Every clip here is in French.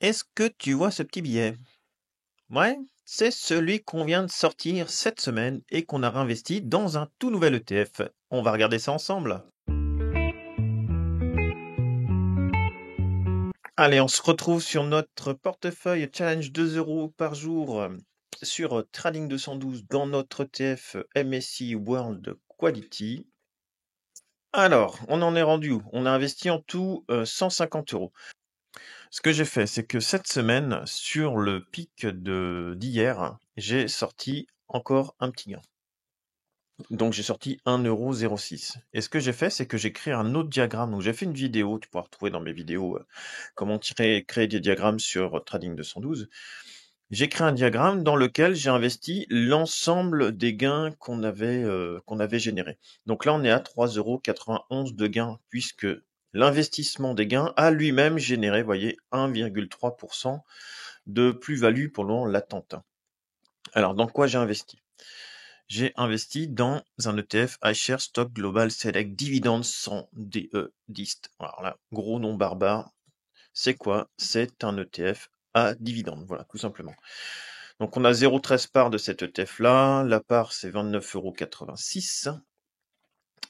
Est-ce que tu vois ce petit billet? Ouais, c'est celui qu'on vient de sortir cette semaine et qu'on a réinvesti dans un tout nouvel ETF. On va regarder ça ensemble. Allez, on se retrouve sur notre portefeuille Challenge 2 euros par jour sur Trading 212 dans notre ETF MSCI World Quality. Alors, on en est rendu où? On a investi en tout 150 euros. Ce que j'ai fait, c'est que cette semaine, sur le pic d'hier, j'ai sorti encore un petit gain. Donc j'ai sorti 1,06 €. Et ce que j'ai fait, c'est que j'ai créé un autre diagramme. Donc j'ai fait une vidéo, tu pourras retrouver dans mes vidéos comment créer des diagrammes sur Trading 212. J'ai créé un diagramme dans lequel j'ai investi l'ensemble des gains qu'on avait générés. Donc là, on est à 3,91 € de gains, puisque l'investissement des gains a lui-même généré, vous voyez, 1,3% de plus-value pour le moment latente. Alors, dans quoi j'ai investi? J'ai investi dans un ETF iShares Stock Global Select Dividend 100 DE10. Alors là, gros nom barbare. C'est quoi? C'est un ETF à dividende, voilà, tout simplement. Donc on a 0,13 parts de cet ETF-là. La part, c'est 29,86 €.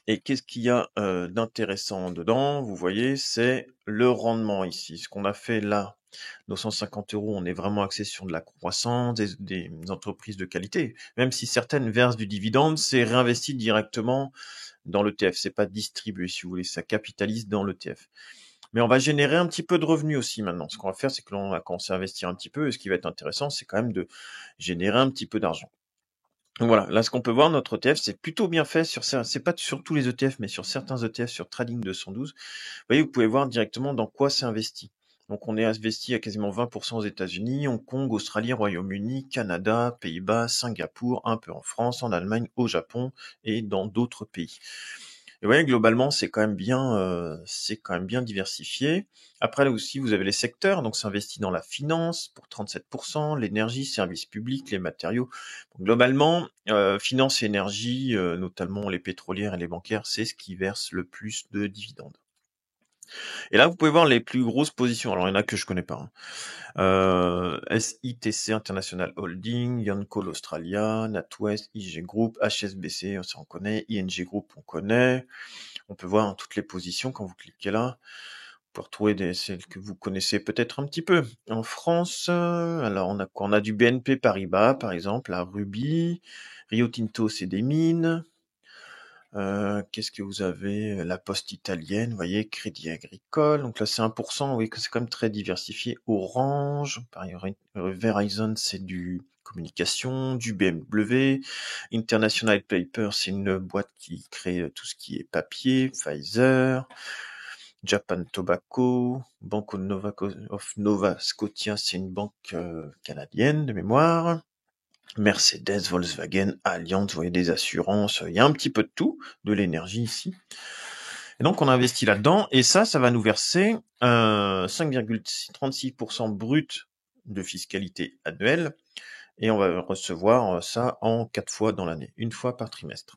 Et qu'est-ce qu'il y a d'intéressant dedans? Vous voyez, c'est le rendement ici. Ce qu'on a fait là, nos 150 euros, on est vraiment axé sur de la croissance, des entreprises de qualité. Même si certaines versent du dividende, c'est réinvesti directement dans l'ETF. C'est pas distribué, si vous voulez, ça capitalise dans l'ETF. Mais on va générer un petit peu de revenus aussi maintenant. Ce qu'on va faire, c'est que l'on va commencer à investir un petit peu. Et ce qui va être intéressant, c'est quand même de générer un petit peu d'argent. Donc voilà, là ce qu'on peut voir, notre ETF, c'est plutôt bien fait sur ça. C'est pas sur tous les ETF, mais sur certains ETF, sur Trading 212. Vous voyez, vous pouvez voir directement dans quoi c'est investi. Donc on est investi à quasiment 20% aux États-Unis, Hong Kong, Australie, Royaume-Uni, Canada, Pays-Bas, Singapour, un peu en France, en Allemagne, au Japon et dans d'autres pays. Et vous voyez, globalement, c'est quand même bien diversifié. Après, là aussi, vous avez les secteurs. Donc, c'est investi dans la finance pour 37%, l'énergie, services publics, les matériaux. Donc, globalement, finance et énergie, notamment les pétrolières et les bancaires, c'est ce qui verse le plus de dividendes. Et là, vous pouvez voir les plus grosses positions. Alors, il y en a que je connais pas, hein. SITC International Holding, Yancoal Australia, NatWest, IG Group, HSBC, ça on connaît, ING Group, on connaît. On peut voir toutes les positions quand vous cliquez là. Vous pouvez retrouver celles que vous connaissez peut-être un petit peu. En France, alors on a quoi? On a du BNP Paribas, par exemple, la Ruby, Rio Tinto, c'est des mines. Qu'est-ce que vous avez? La Poste italienne, vous voyez, Crédit Agricole. Donc là, c'est 1%, oui, que c'est quand même très diversifié. Orange, pareil, Verizon, c'est du communication, du BMW. International Paper, c'est une boîte qui crée tout ce qui est papier. Pfizer. Japan Tobacco, Banque of Nova Scotia, c'est une banque canadienne de mémoire. Mercedes, Volkswagen, Allianz, vous voyez, des assurances, il y a un petit peu de tout, de l'énergie ici. Et donc on a investi là-dedans, et ça va nous verser 5,36% brut de fiscalité annuelle, et on va recevoir ça en 4 fois dans l'année, une fois par trimestre.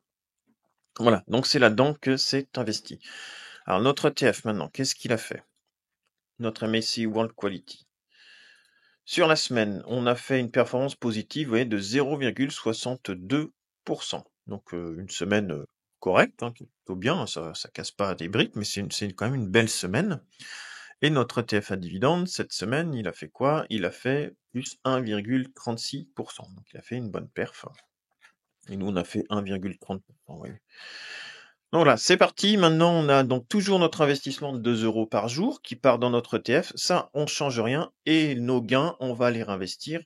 Voilà, donc c'est là-dedans que c'est investi. Alors notre ETF maintenant, qu'est-ce qu'il a fait? Notre MSCI World Quality. Sur la semaine, on a fait une performance positive, vous voyez, de 0,62%. Donc une semaine correcte, hein, plutôt bien, ça casse pas des briques, mais c'est quand même une belle semaine. Et notre ETF à dividende, cette semaine, il a fait quoi? Il a fait plus 1,36%. Donc il a fait une bonne perf. Et nous, on a fait 1,30%. Oui. Donc voilà, c'est parti. Maintenant, on a donc toujours notre investissement de 2 euros par jour qui part dans notre ETF. Ça, on ne change rien. Et nos gains, on va les réinvestir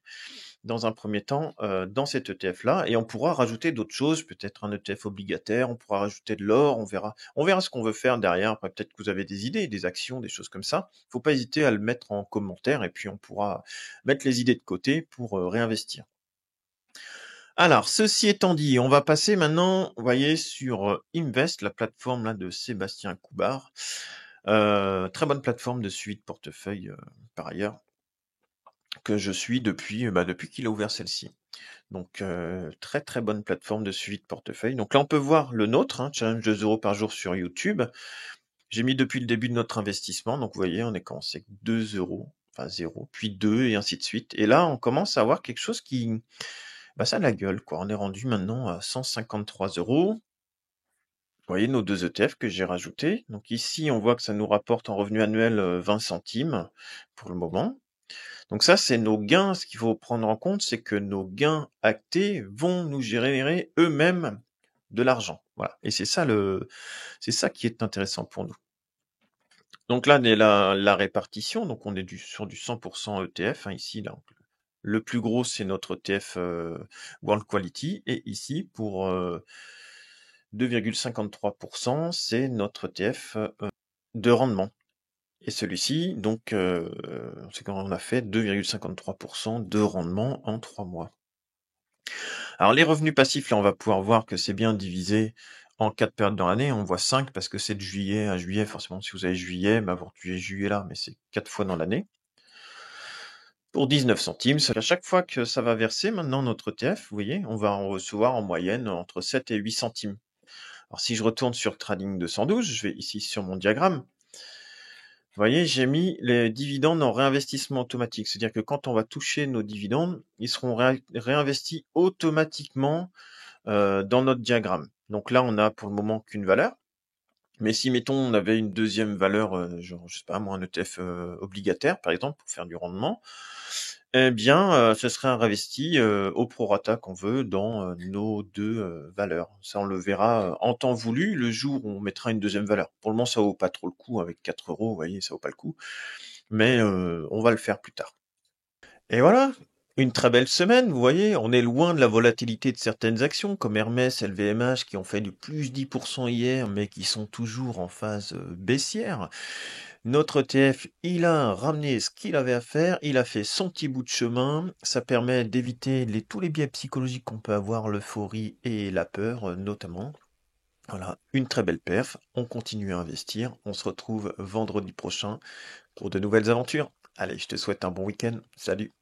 dans un premier temps dans cet ETF-là. Et on pourra rajouter d'autres choses, peut-être un ETF obligataire, on pourra rajouter de l'or, on verra. On verra ce qu'on veut faire derrière. Après, peut-être que vous avez des idées, des actions, des choses comme ça. Faut pas hésiter à le mettre en commentaire et puis on pourra mettre les idées de côté pour réinvestir. Alors, ceci étant dit, on va passer maintenant, vous voyez, sur Invest, la plateforme là de Sébastien Coubard. Très bonne plateforme de suivi de portefeuille par ailleurs, que je suis depuis qu'il a ouvert celle-ci. Donc, très très bonne plateforme de suivi de portefeuille. Donc là, on peut voir le nôtre, hein, challenge 2 euros par jour sur YouTube. J'ai mis depuis le début de notre investissement. Donc, vous voyez, on est commencé avec 2 euros. enfin 0, puis 2 et ainsi de suite. Et là, on commence à avoir quelque chose qui, bah, ça a la gueule, quoi. On est rendu maintenant à 153 €. Vous voyez nos 2 ETF que j'ai rajoutés. Donc ici, on voit que ça nous rapporte en revenu annuel 20 centimes pour le moment. Donc ça, c'est nos gains. Ce qu'il faut prendre en compte, c'est que nos gains actés vont nous générer eux-mêmes de l'argent. Voilà. Et c'est ça qui est intéressant pour nous. Donc là, la répartition, donc on est sur du 100% ETF, hein, ici, là. Le plus gros, c'est notre ETF World Quality. Et ici, pour 2,53%, c'est notre ETF de rendement. Et celui-ci, donc, c'est quand on a fait 2,53% de rendement en 3 mois. Alors les revenus passifs, là, on va pouvoir voir que c'est bien divisé en 4 périodes dans l'année. On voit 5 parce que c'est de juillet à juillet. Forcément, si vous avez juillet, bah, vous retrouvez juillet là, mais c'est 4 fois dans l'année. Pour 19 centimes, c'est à chaque fois que ça va verser maintenant notre ETF, vous voyez, on va en recevoir en moyenne entre 7 et 8 centimes. Alors si je retourne sur Trading 212, je vais ici sur mon diagramme. Vous voyez, j'ai mis les dividendes en réinvestissement automatique. C'est-à-dire que quand on va toucher nos dividendes, ils seront réinvestis automatiquement dans notre diagramme. Donc là, on a pour le moment qu'une valeur. Mais si, mettons, on avait une deuxième valeur, genre, je sais pas moi, un ETF obligataire, par exemple, pour faire du rendement, eh bien, ce serait réinvesti au prorata qu'on veut dans nos deux valeurs. Ça, on le verra en temps voulu, le jour où on mettra une deuxième valeur. Pour le moment, ça vaut pas trop le coup, avec 4 €, vous voyez, ça vaut pas le coup. Mais on va le faire plus tard. Et voilà, une très belle semaine, vous voyez, on est loin de la volatilité de certaines actions comme Hermès, LVMH qui ont fait du plus 10% hier mais qui sont toujours en phase baissière. Notre ETF, il a ramené ce qu'il avait à faire, il a fait son petit bout de chemin, ça permet d'éviter tous les biais psychologiques qu'on peut avoir, l'euphorie et la peur notamment. Voilà, une très belle perf, on continue à investir, on se retrouve vendredi prochain pour de nouvelles aventures. Allez, je te souhaite un bon week-end, salut!